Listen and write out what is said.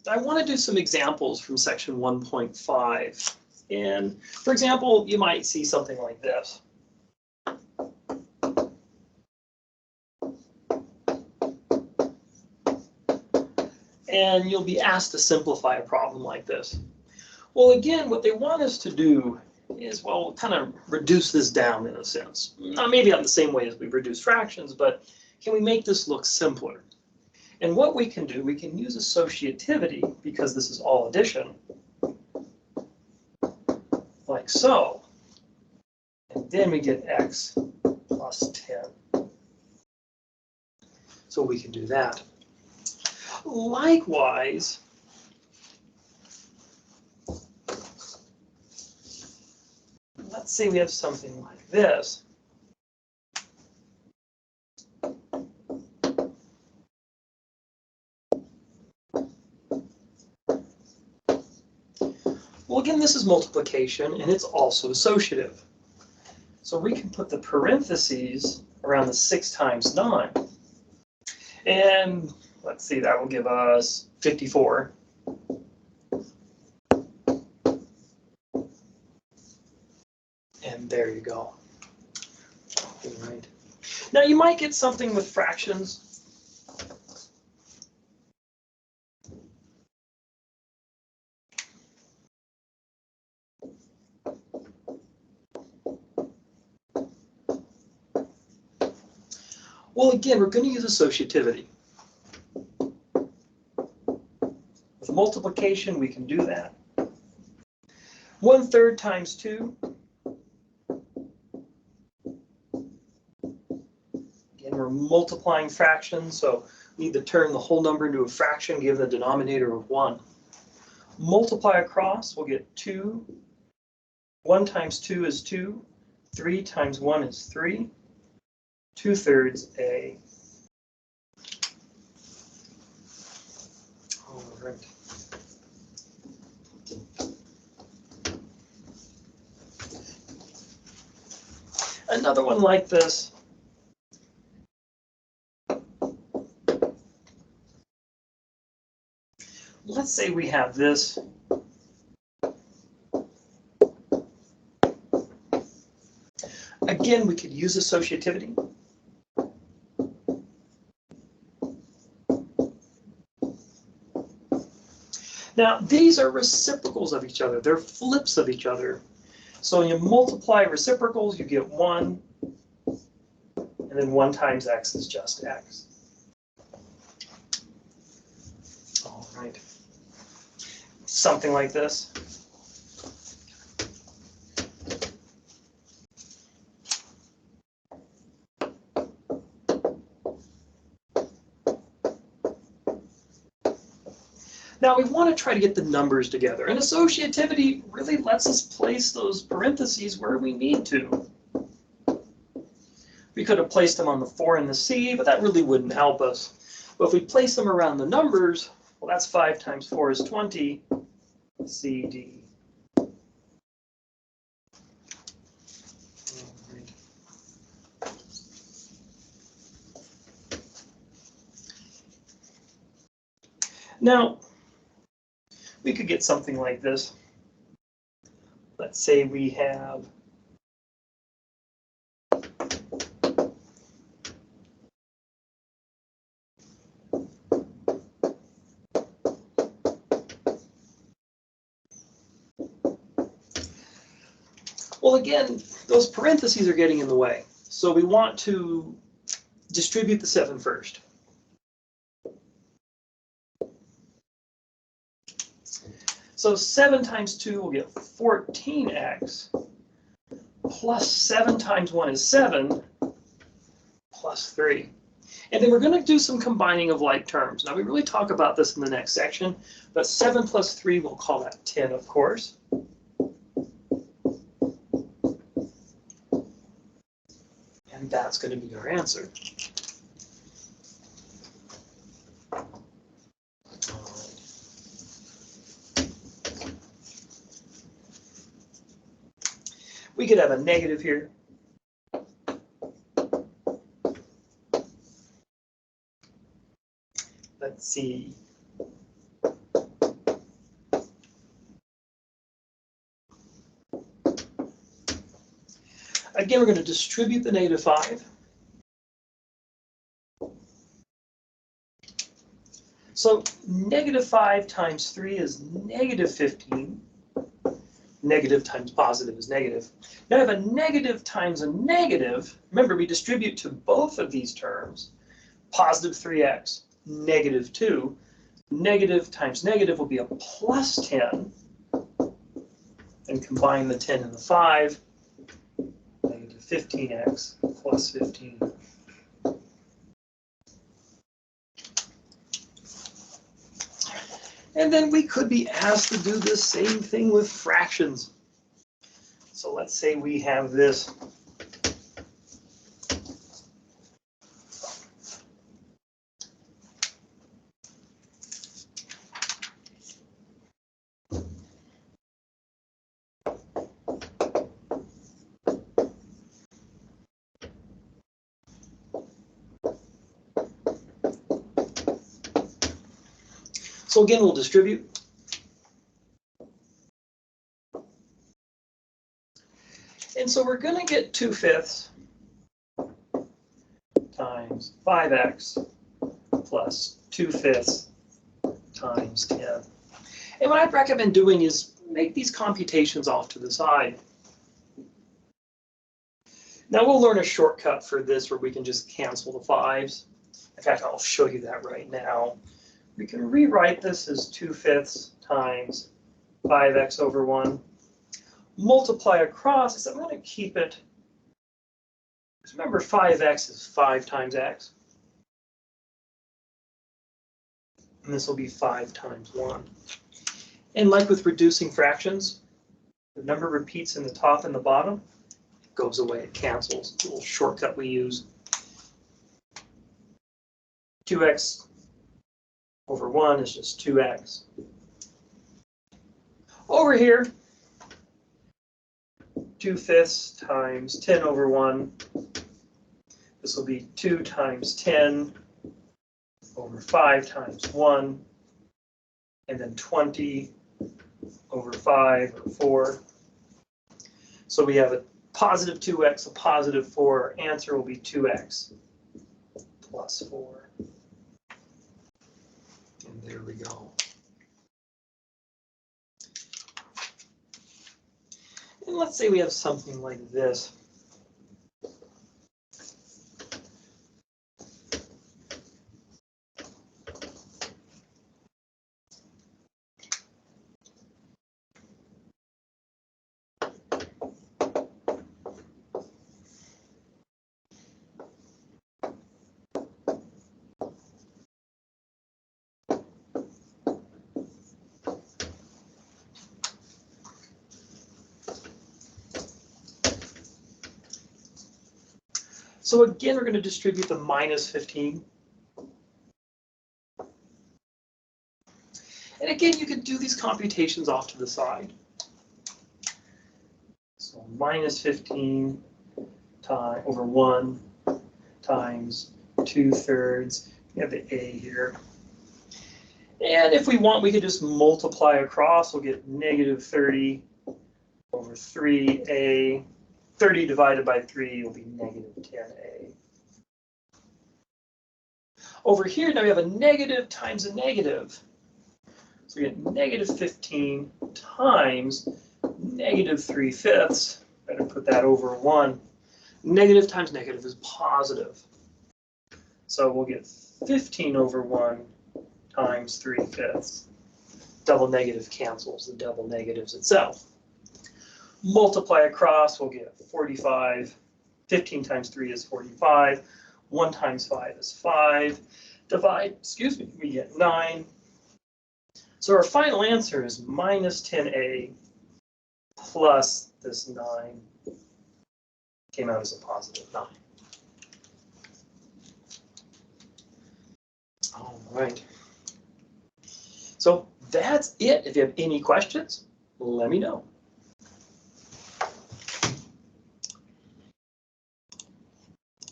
I want to do some examples from section 1.5. And for example, you might see something like this. And you'll be asked to simplify a problem like this. Well, again, what they want us to do is, well, kind of reduce this down in a sense. Not maybe not the same way as we reduce fractions, but can we make this look simpler? And what we can do, we can use associativity, because this is all addition, like so. And then we get x plus 10. So we can do that. Likewise, let's say we have something like this. Well, again, this is multiplication, and it's also associative. So we can put the parentheses around the 6 times 9. And let's see, that will give us 54. And there you go. All right. Now you might get something with fractions. Well, again, we're going to use associativity. With multiplication, we can do that. 1/3 times 2. Again, we're multiplying fractions, so we need to turn the whole number into a fraction, give the denominator of 1. Multiply across, we'll get 2. 1 times 2 is 2. 3 times 1 is 3. 2/3 a. All right. Another one like this. Let's say we have this. Again, we could use associativity. Now, these are reciprocals of each other. They're flips of each other. So when you multiply reciprocals, you get 1, and then 1 times x is just x. All right. Something like this. Now we want to try to get the numbers together, and associativity really lets us place those parentheses where we need to. We could have placed them on the 4 and the c, but that really wouldn't help us. But if we place them around the numbers, well, that's 5 times 4 is 20, CD. Now, we could get something like this. Let's say we have well, again, those parentheses are getting in the way. So we want to distribute the 7 first. So 7 times 2 will get 14x, plus 7 times 1 is 7, plus 3. And then we're going to do some combining of like terms. Now, we really talk about this in the next section, but 7 plus 3, we'll call that 10, of course. And that's going to be our answer. We could have a negative here. Let's see. Again, we're going to distribute the -5. So -5 times 3 is -15. Negative times positive is negative. Now I have a negative times a negative. Remember, we distribute to both of these terms. Positive 3x, -2. Negative times negative will be a plus 10. And combine the 10 and the 5. -15x plus 15. And then we could be asked to do the same thing with fractions. So let's say we have this. So again, we'll distribute. And so we're going to get 2/5 times 5x plus 2/5 times 10. And what I'd recommend doing is make these computations off to the side. Now we'll learn a shortcut for this where we can just cancel the 5s. In fact, I'll show you that right now. We can rewrite this as 2/5 times 5x over 1. Multiply across, so I'm going to keep it. Remember, 5x is 5 times x. And this will be 5 times 1. And like with reducing fractions, the number repeats in the top and the bottom. It goes away, it cancels. It's a little shortcut we use. 2x over 1 is just 2x. Over here, 2/5 times 10 over 1. This will be 2 times 10 over 5 times 1. And then 20 over 5 or 4. So we have a positive 2x, a positive 4. Our answer will be 2x plus 4. And there we go. And let's say we have something like this. So again, we're going to distribute the -15. And again, you can do these computations off to the side. So -15 over 1 times 2/3. We have the a here. And if we want, we could just multiply across. We'll get -30 over 3a. 30 divided by 3 will be -10a. Over here, now we have a negative times a negative. So we get -15 times -3/5. Better put that over 1. Negative times negative is positive. So we'll get 15 over 1 times 3/5. Double negative cancels the double negatives itself. Multiply across, we'll get 45. 15 times 3 is 45. 1 times 5 is 5. Divide, we get 9. So our final answer is -10a plus this 9. Came out as a positive 9. All right. So that's it. If you have any questions, let me know.